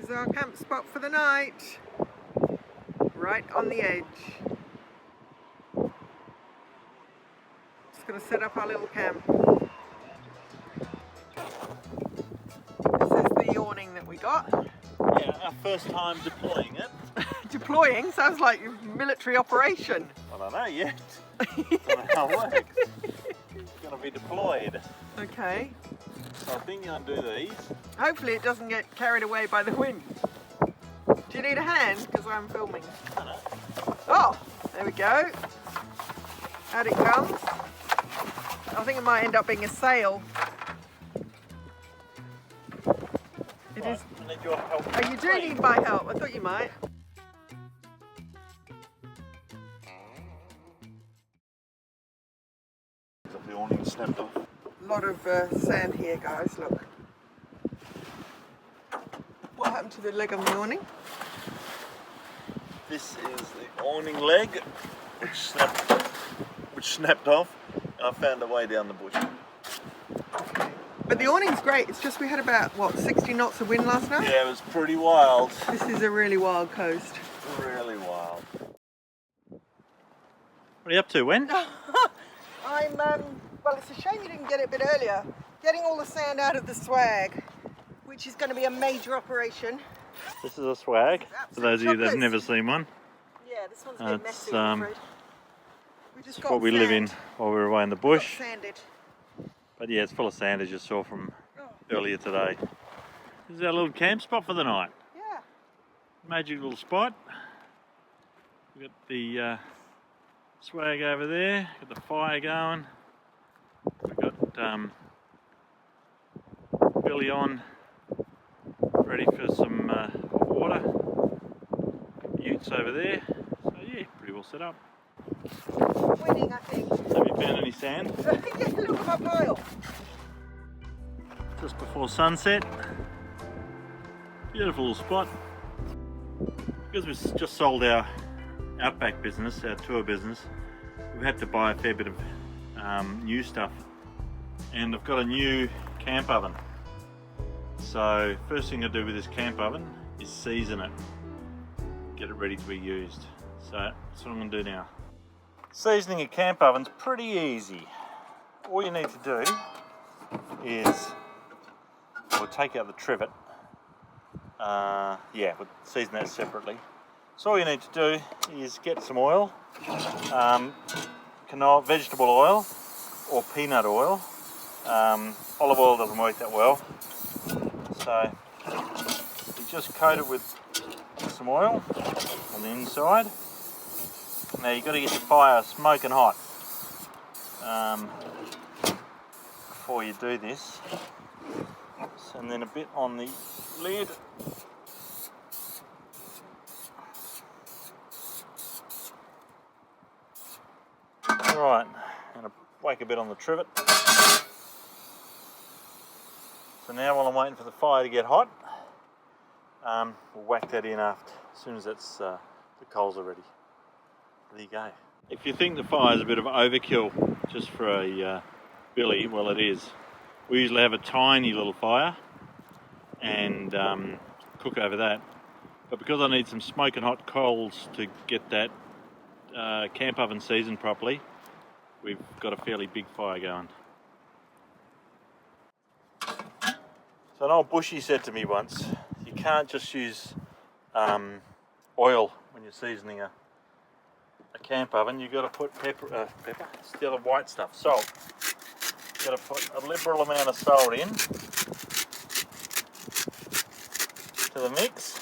is our camp spot for the night. Right on the edge. Just going to set up our little camp. This is the awning that we got. Yeah, our first time deploying it. Deploying sounds like a military operation. I don't know yet. I don't know how it works. It's going to be deployed. Okay. So I think I'll do these. Hopefully it doesn't get carried away by the wind. Do you need a hand? Because I'm filming. I don't know. Oh, there we go. Out it comes. I think it might end up being a sail. It Right, is. I need your help. Oh, you do need my help. I thought you might. The awning snapped off. A lot of sand here, guys. Look. What happened to the leg on the awning? This is the awning leg, which snapped off. I found a way down the bush. But the awning's great. It's just we had about, what, 60 knots of wind last night? Yeah, it was pretty wild. This is a really wild coast. Really wild. What are you up to, Wen? Well, it's a shame you didn't get it a bit earlier. Getting all the sand out of the swag, which is going to be a major operation. This is a swag, for those of you that have never seen one. Yeah, this one's a bit messy, It's I'm afraid. We just got what we live in sand. while we're away in the bush. Got sanded. But yeah, it's full of sand as you saw from earlier today. This is our little camp spot for the night. Yeah. Magic little spot. We've got the swag over there, got the fire going. We've got Billy on, ready for some hot water. Utes over there. So yeah, pretty well set up. Winning, I think. Have you found any sand? Yeah, look at my pile. Just before sunset. Beautiful little spot. Because we've just sold our Outback business, our tour business, we've had to buy a fair bit of new stuff. And I've got a new camp oven. So first thing I do with this camp oven is season it. Get it ready to be used. So that's what I'm going to do now. Seasoning a camp oven's pretty easy. All you need to do is, we'll take out the trivet. Yeah, we'll season that separately. So all you need to do is get some oil, canola, vegetable oil or peanut oil. Olive oil doesn't work that well. So you just coat it with some oil on the inside. Now you've got to get your fire smoking hot before you do this. And then a bit on the lid. Right, and wake a bit on the trivet. So now while I'm waiting for the fire to get hot, we'll whack that in after, as soon as that's, the coals are ready. There you go. If you think the fire's a bit of overkill just for a billy, well it is. We usually have a tiny little fire and cook over that. But because I need some smoking hot coals to get that camp oven seasoned properly, we've got a fairly big fire going. So an old bushy said to me once, you can't just use oil when you're seasoning a camp oven. You've got to put pepper, it's the other white stuff, salt. You've got to put a liberal amount of salt in to the mix.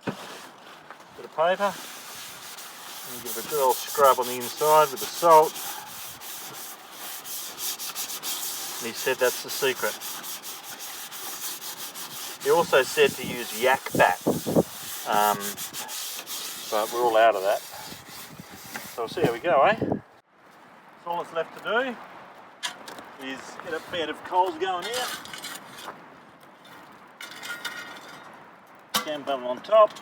Bit of paper. And give it a good old scrub on the inside with the salt. And he said that's the secret. He also said to use yak fat, but we're all out of that. So we'll see how we go, eh? So all that's left to do is get a bed of coals going here. Camp oven on top.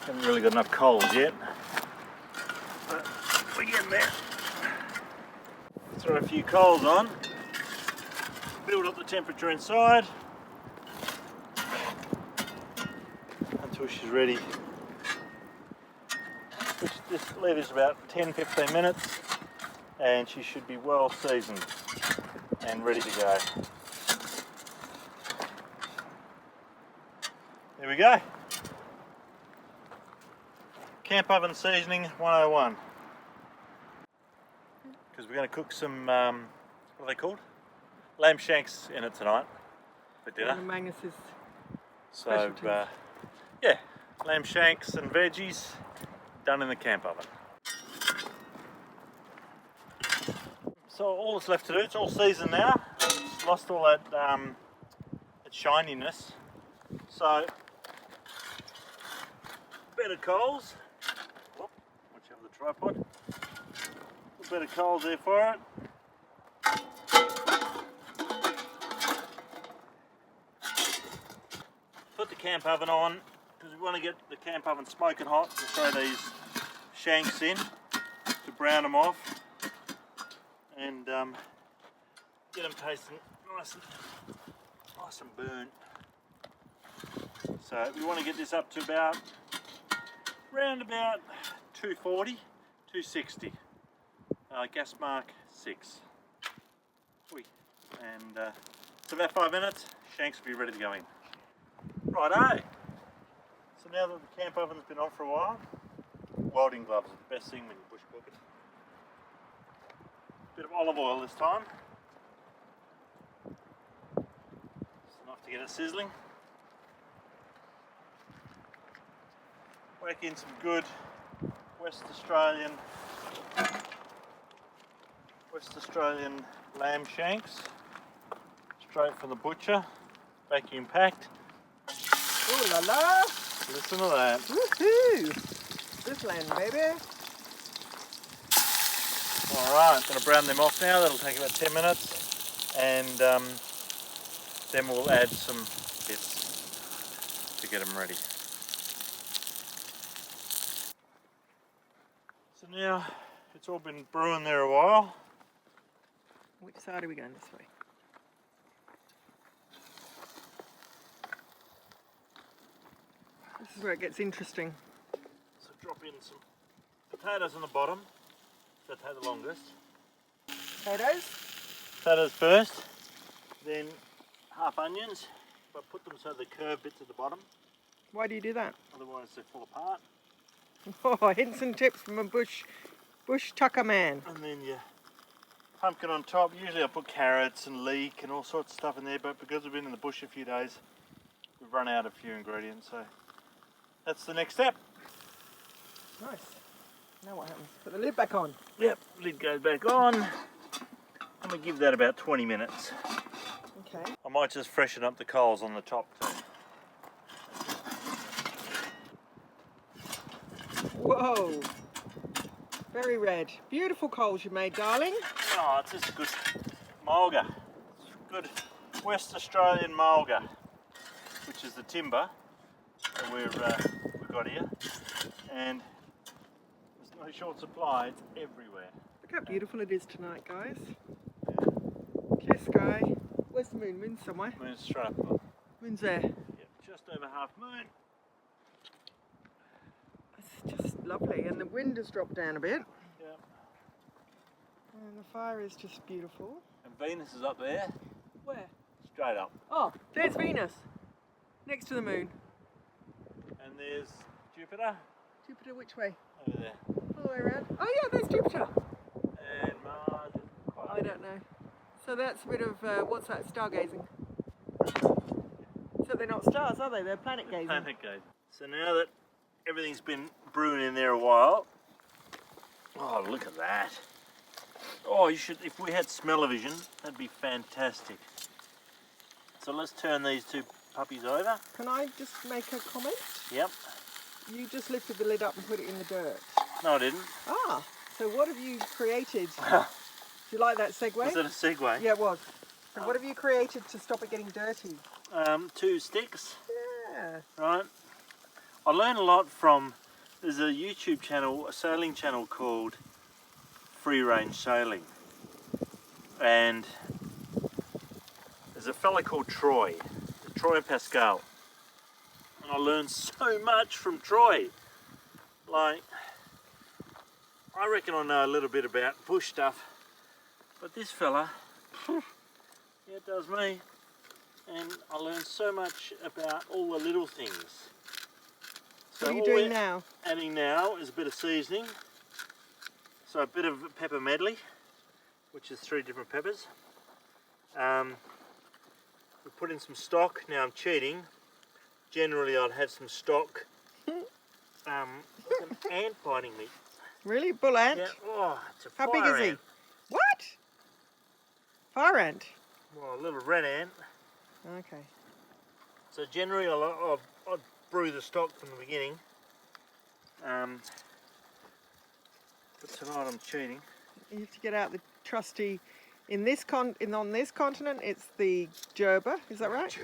Haven't really got enough coals yet, but we're getting there. throw a few coals on, build up the temperature inside until she's ready. Just leave this about 10-15 minutes and she should be well seasoned and ready to go. There we go. Camp oven seasoning 101. Because we're going to cook some, what are they called? Lamb shanks in it tonight for dinner. Magnus's So, yeah, lamb shanks and veggies done in the camp oven. So all that's left to do, it's all seasoned now. It's lost all that its shininess. So, bit of coals. Whoop, watch out for the tripod. A bit of coals there for it. Put the camp oven on because we want to get the camp oven smoking hot to throw these shanks in to brown them off and get them tasting nice and burnt. So we want to get this up to around about 240, 260. Gas mark 6. And it's about 5 minutes, shanks will be ready to go in. Righto! So now that the camp oven's been on for a while, welding gloves are the best thing when you bush cook it. Bit of olive oil this time. Just enough to get it sizzling. Whack in some good West Australian lamb shanks, straight from the butcher, vacuum packed. Ooh la la! Listen to that. Woohoo! Sizzling, baby. Alright, going to brown them off now. That'll take about 10 minutes. And then we'll add some bits to get them ready. So now it's all been brewing there a while. Which side are we going this way? This is where it gets interesting. So drop in some potatoes on the bottom. That take the longest. Potatoes? Potatoes first, then half onions, but put them so the curved bits at the bottom. Why do you do that? Otherwise they fall apart. Oh, hints and tips from a bush tucker man. And then your pumpkin on top. Usually I put carrots and leek and all sorts of stuff in there, but because we've been in the bush a few days, we've run out of a few ingredients, so that's the next step. Nice. Now what happens? Put the lid back on. Yep, lid goes back on. I'm going to give that about 20 minutes. Okay. I might just freshen up the coals on the top too. Whoa. Very red. Beautiful coals you made, darling. Oh, it's just a good mulga. It's good West Australian mulga, which is the timber that we've got here. And there's no short supply, it's everywhere. Look how beautiful it is tonight, guys. Clear sky. Where's the moon? Moon's somewhere. Moon's straight up. Moon's there. Yep, just over half moon. It's just lovely. And the wind has dropped down a bit. Yep. And the fire is just beautiful. And Venus is up there. Where? Straight up. Oh, there's Venus. Next to the moon. And there's Jupiter. Jupiter which way? Over there. All the way around. Oh yeah, there's Jupiter. And Mars is quite I don't know. So that's a bit of, what's that, stargazing? So they're not stars, are they? They're planet gazing. planet gazing. So now that everything's been brewing in there a while, oh look at that. Oh, you should, if we had smell-o-vision, that'd be fantastic. So let's turn these two puppies over. Can I just make a comment? Yep. You just lifted the lid up and put it in the dirt. No, I didn't. Ah, so what have you created? Do you like that segue? Was that a segue? Yeah, it was. So what have you created to stop it getting dirty? 2 sticks. Yeah. Right. I learned a lot from, there's a YouTube channel, a sailing channel called Free Range Sailing. and there's a fella called Troy and Pascal, and I learned so much from Troy. Like, I reckon I know a little bit about bush stuff, but this fella, yeah, it does me. And I learned so much about all the little things. So what are you all doing we're now? adding now is a bit of seasoning. So a bit of pepper medley, which is 3 different peppers. We put in some stock. Now I'm cheating. Generally I'd have some stock. There's an ant biting me. Really? Bull ant? Yeah. Oh, it's a How fire big is he? ant. What? Fire ant? Well, a little red ant. Okay. So generally I'd brew the stock from the beginning. But tonight I'm cheating. You have to get out the trusty. On this continent, it's the gerber. Is that right?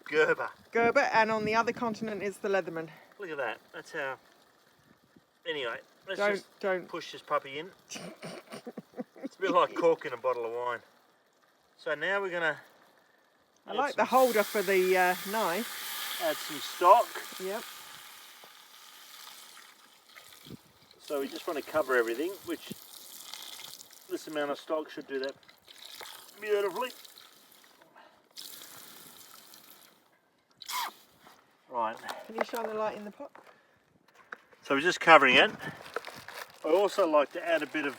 Gerber. Gerber, and on the other continent, it's the Leatherman. Look at that. That's how. Anyway, let's Don't. push this puppy in. It's a bit like corking a bottle of wine. So now we're gonna. I like the holder for the knife. Add some stock. Yep. So we just want to cover everything, which this amount of stock should do that beautifully. Right. Can you shine the light in the pot? So we're just covering it. I also like to add a bit of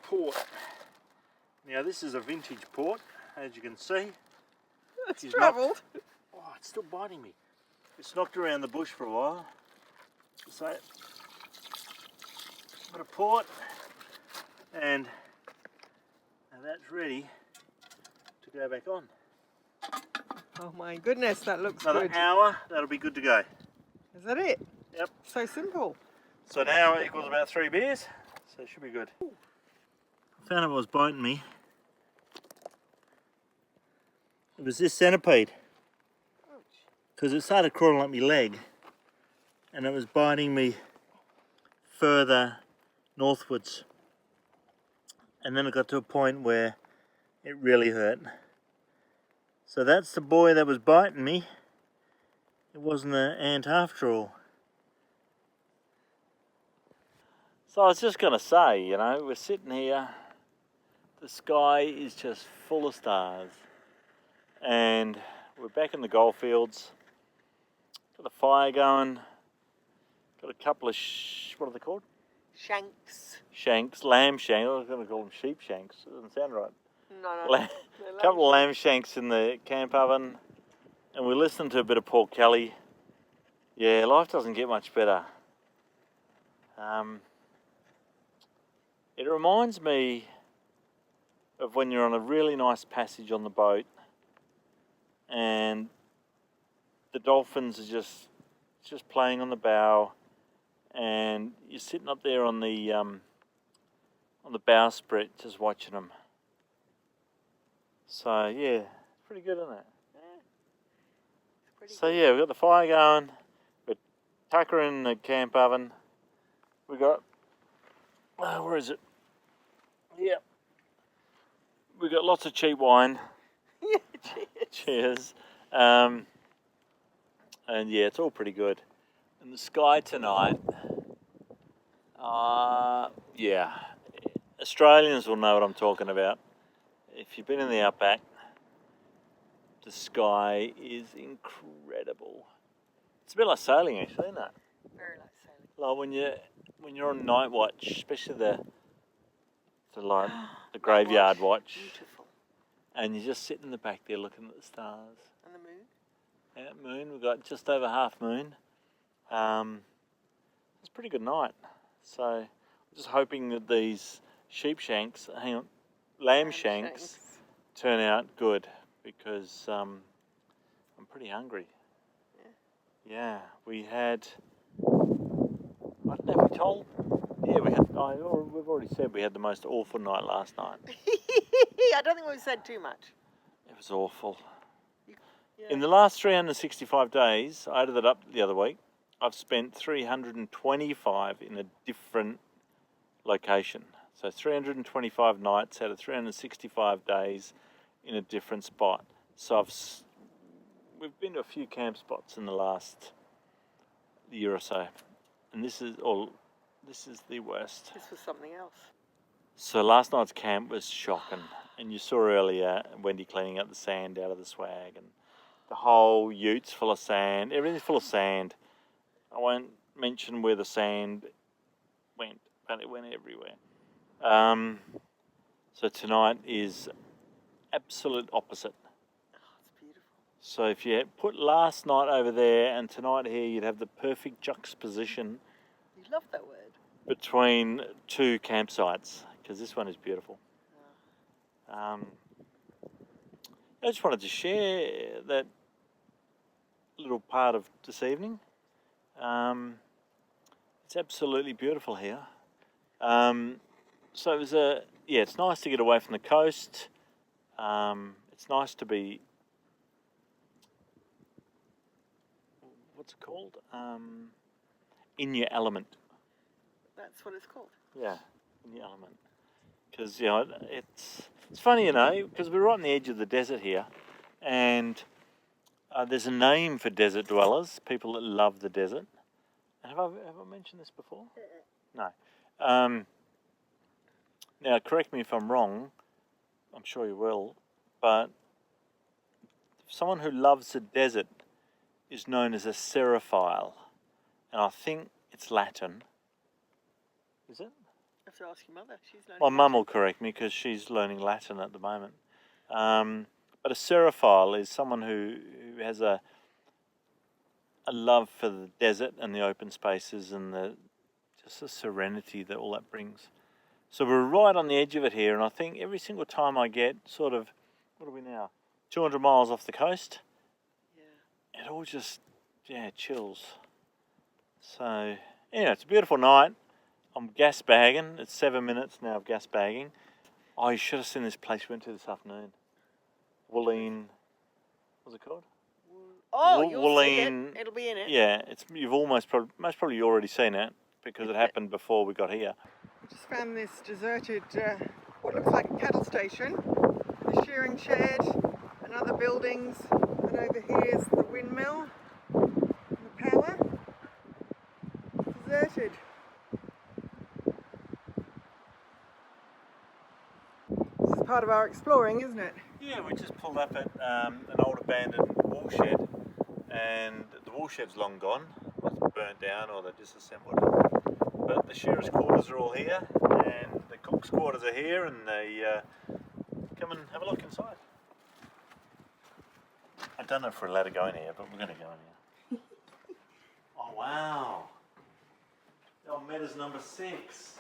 port. Now this is a vintage port, as you can see. It's travelled. Oh, it's still biting me. It's knocked around the bush for a while. So, a bit of port, and now that's ready to go back on. Oh my goodness, that looks Another good. hour, that'll be good to go. Is that it? Yep. So simple. So an hour equals about 3 beers, so it should be good. I found it was biting me. It was this centipede. Because it started crawling up my leg, and it was biting me further northwards. And then it got to a point where it really hurt. So that's the boy that was biting me. It wasn't an ant after all. So I was just going to say, you know, we're sitting here, the sky is just full of stars, and we're back in the goldfields. Got a fire going, got a couple of, what are they called? Shanks. Shanks, lamb shanks. I was going to call them sheep shanks, it doesn't sound right. No. A couple of lamb shanks in the camp oven, and we listened to a bit of Paul Kelly. Yeah, life doesn't get much better. It reminds me of when you're on a really nice passage on the boat, and the dolphins are just playing on the bow, and you're sitting up there on the bowsprit just watching them. So yeah, it's pretty good, isn't it? Yeah. So yeah, we've got the fire going, we're tuckering the camp oven. We got, where is it? Yeah, we got lots of cheap wine. Yeah, cheers. Cheers. And yeah, it's all pretty good. And the sky tonight, yeah, Australians will know what I'm talking about. If you've been in the Outback, the sky is incredible. It's a bit like sailing, actually, isn't it? Very like sailing. Like when you're on night watch, especially the graveyard watch, Beautiful. and you just sit in the back there looking at the stars. And the moon? Yeah, moon. We've got just over half moon. It's a pretty good night. So I'm just hoping that these lamb shanks turn out good, because I'm pretty hungry. Yeah, we had, I don't know if we told, yeah, we've already said we had the most awful night last night. I don't think we've said too much. It was awful. Yeah. In the last 365 days, I added it up the other week, I've spent 325 in a different location. So 325 nights out of 365 days in a different spot. So we've been to a few camp spots in the last year or so, and this is the worst. This was something else. So last night's camp was shocking, and you saw earlier Wendy cleaning up the sand out of the swag, and the whole ute's full of sand. Everything's full of sand. I won't mention where the sand went, but it went everywhere. So tonight is absolute opposite. Oh, it's beautiful. So if you put last night over there and tonight here, you'd have the perfect juxtaposition. You love that word. Between two campsites, because this one is beautiful. I just wanted to share that little part of this evening. It's absolutely beautiful here. So it was it's nice to get away from the coast. It's nice to be, what's it called? In your element. That's what it's called. Yeah, in your element. Because, it's funny, because we're right on the edge of the desert here, and there's a name for desert dwellers, people that love the desert. Have I mentioned this before? No. Now, correct me if I'm wrong, I'm sure you will, but someone who loves the desert is known as a serophile, and I think it's Latin. Is it? I have to ask your mother. She's learning. My mum will correct me because she's learning Latin at the moment. But a serophile is someone who has a love for the desert and the open spaces and just the serenity that all that brings. So we're right on the edge of it here, and I think every single time I get sort of, what are we now, 200 miles off the coast, it all just, chills. So, anyway, it's a beautiful night. I'm gas bagging. It's 7 minutes now of gas bagging. Oh, you should have seen this place we went to this afternoon. Wooleen, what's it called? Oh, you'll see it. Wooleen. It'll be in it. Yeah, you've most probably already seen it because it happened before we got here. We just found this deserted, what looks like a cattle station, a shearing shed and other buildings. And over here is the windmill and the power. It's deserted. This is part of our exploring, isn't it? Yeah, we just pulled up at an old abandoned wool shed, and the wool shed's long gone. It's burnt down or they disassembled it. But the shearers' quarters are all here, and the cook's quarters are here, and they come and have a look inside. I don't know if we're allowed to go in here, but we're going to go in here. Oh wow! Oh, Meadows number 6.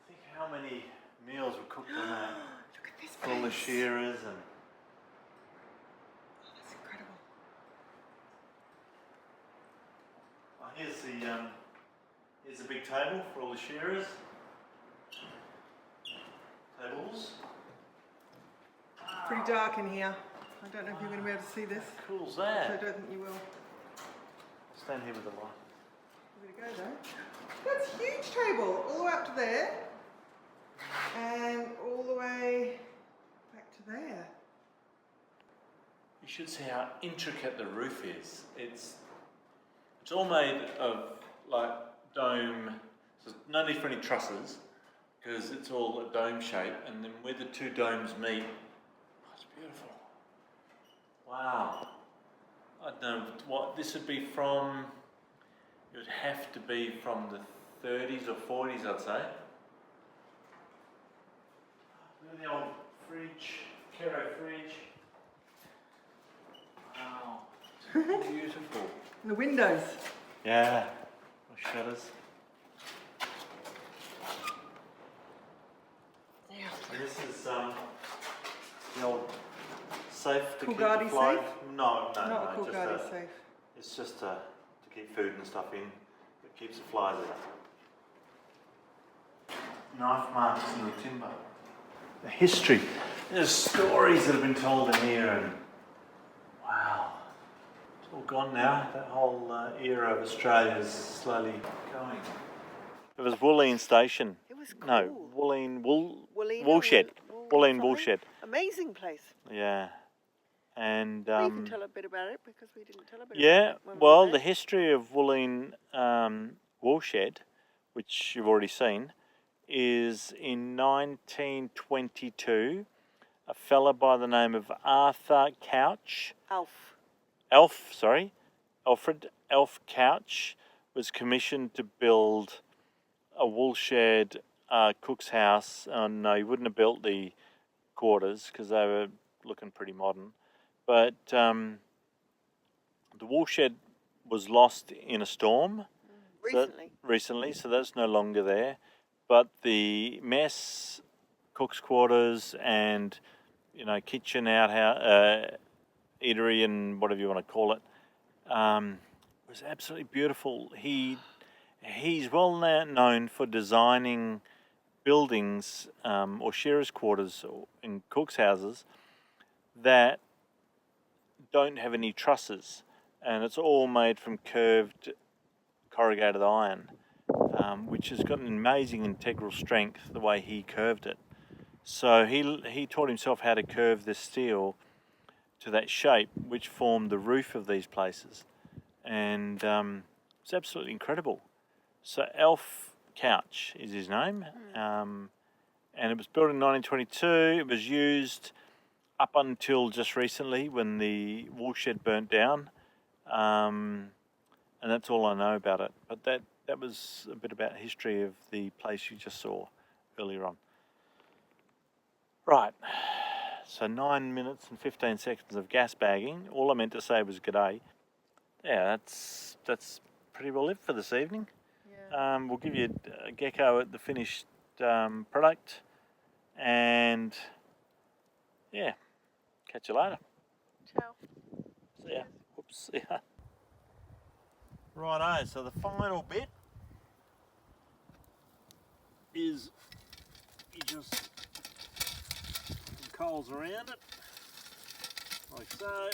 Think how many meals were cooked on that. Look at this For all the place. shearers and. Oh, that's incredible. Oh, here's the big table for all the shearers. Tables. Pretty dark in here. I don't know if you're going to be able to see this. How cool's I that? don't think you will. Stand here with the light. Give it a go though. That's a huge table, all the way up to there, and all the way back to there. You should see how intricate the roof is. It's all made of like dome. So no need for any trusses because it's all a dome shape, and then where the two domes meet, it's beautiful. Wow. I don't know what this would be from. It would have to be from the 30s or 40s, I'd say. Look at the old fridge, Kero fridge. Wow, it's beautiful. And the windows. Yeah, shutters. Yeah. And this is the old safe to keep Coolgardie the fly. safe? No, Not a just Coolgardie safe. it's just to keep food and stuff in. It keeps the flies out. Knife marks in the timber. The history. There's stories that have been told in here, and wow, it's all gone now. That whole era of Australia is slowly going. It was Wooleen Station. It was cool. No, Wooleen Wooleen Woolshed. Wooleen something. Woolshed. Amazing place. Yeah. And You can tell a bit about it because we didn't tell a bit yeah, about it. When well, we were the there. history of Wooleen Woolshed, which you've already seen, is in 1922, a fella by the name of Arthur Couch, Alfred Elf Couch, was commissioned to build a woolshed cook's house. No, he wouldn't have built the quarters because they were looking pretty modern. But the woolshed was lost in a storm recently, so that's no longer there. But the mess, cook's quarters, and kitchen, outhouse, eatery, and whatever you want to call it, was absolutely beautiful. He's well known for designing buildings or shearers' quarters in cooks' houses that don't have any trusses, and it's all made from curved corrugated iron, which has got an amazing integral strength the way he curved it. So he taught himself how to curve the steel to that shape, which formed the roof of these places, and it's absolutely incredible. So Elf Couch is his name, and it was built in 1922. It was used up until just recently when the woolshed burnt down, and that's all I know about it. But that was a bit about history of the place you just saw earlier on. Right, so 9 minutes and 15 seconds of gas bagging. All I meant to say was g'day. Yeah, that's pretty well it for this evening. Yeah. We'll give you a gecko at the finished product, and yeah, catch you later. Ciao. See ya. Oops, see ya. Righto, so the final bit is you just put coals around it, like so,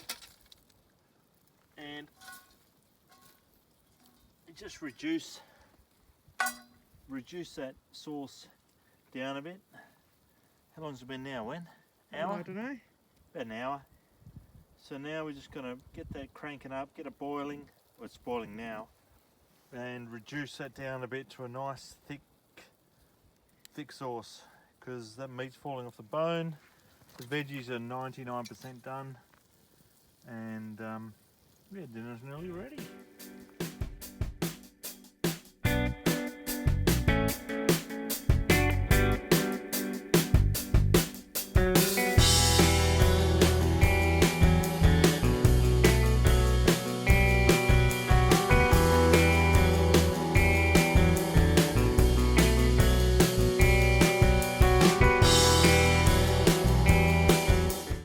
and you just reduce that sauce down a bit. How long's it been now, Wen? Hour? I don't know. About an hour. So now we're just going to get that cranking up, get it boiling. Well, it's boiling now, and reduce that down a bit to a nice thick sauce, because that meat's falling off the bone. The veggies are 99% done, and yeah, dinner's nearly ready.